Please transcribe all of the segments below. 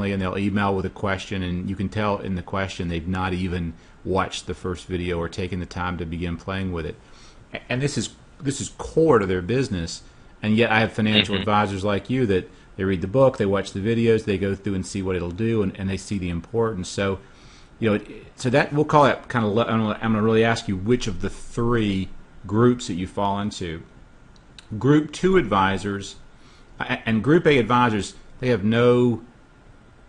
frequently, and they'll email with a question, and you can tell in the question they've not even watched the first video or taken the time to begin playing with it. And this is core to their business. And yet I have financial advisors like you that they read the book, they watch the videos, they go through and see what it'll do, and they see the importance. So, so that we'll call that kind of. I'm going to really ask you which of the three groups that you fall into. Group 2 advisors and Group A advisors, they have no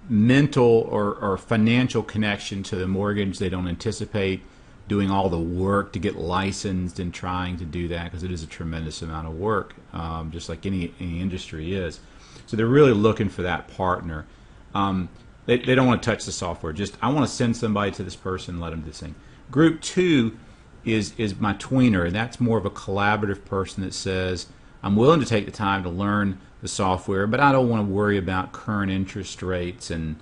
mental or financial connection to the mortgage. They don't anticipate doing all the work to get licensed and trying to do that, because it is a tremendous amount of work, just like any industry is. So they're really looking for that partner. They don't want to touch the software. Just, I want to send somebody to this person and let them do this thing. Group 2 is my tweener, and that's more of a collaborative person that says, I'm willing to take the time to learn the software, but I don't want to worry about current interest rates and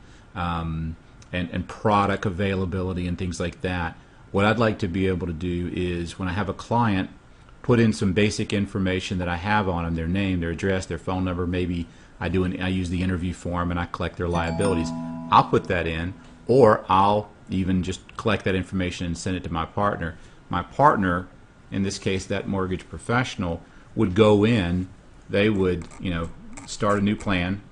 product availability and things like that. What I'd like to be able to do is, when I have a client, put in some basic information that I have on them, their name, their address, their phone number. Maybe I use the interview form and I collect their liabilities. I'll put that in, or I'll even just collect that information and send it to my partner. My partner, in this case that mortgage professional, would go in, they would start a new plan,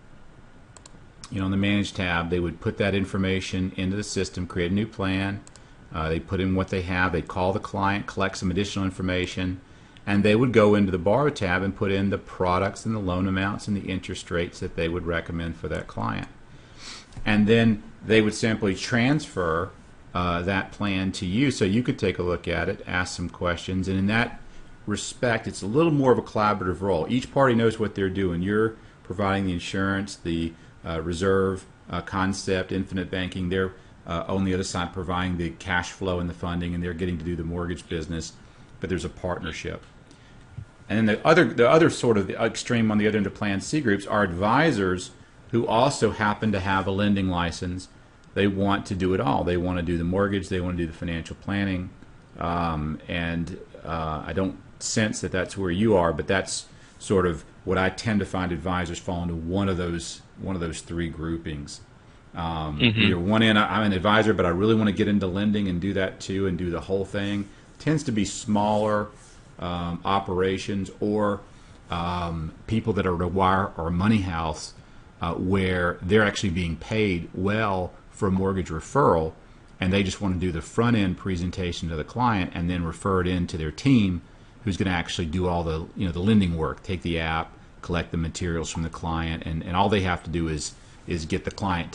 on the Manage tab. They would put that information into the system, create a new plan. They put in what they have, they'd call the client, collect some additional information, and they would go into the Borrow tab and put in the products and the loan amounts and the interest rates that they would recommend for that client. And then they would simply transfer that plan to you, so you could take a look at it, ask some questions, and in that respect it's a little more of a collaborative role. Each party knows what they're doing. You're providing the insurance, the reserve concept, infinite banking. They're on the other side providing the cash flow and the funding, and they're getting to do the mortgage business, but there's a partnership. And then the other sort of the extreme on the other end of Plan C groups are advisors who also happen to have a lending license. They want to do it all. They want to do the mortgage, they want to do the financial planning, and I don't sense that that's where you are, but that's sort of what I tend to find advisors fall into one of those three groupings. Either one end, I'm an advisor, but I really want to get into lending and do that too, and do the whole thing. Tends to be smaller operations, or people that are a wire or a money house, where they're actually being paid well for a mortgage referral, and they just want to do the front end presentation to the client and then refer it in to their team, who's going to actually do all the the lending work, take the app, collect the materials from the client, and all they have to do is get the client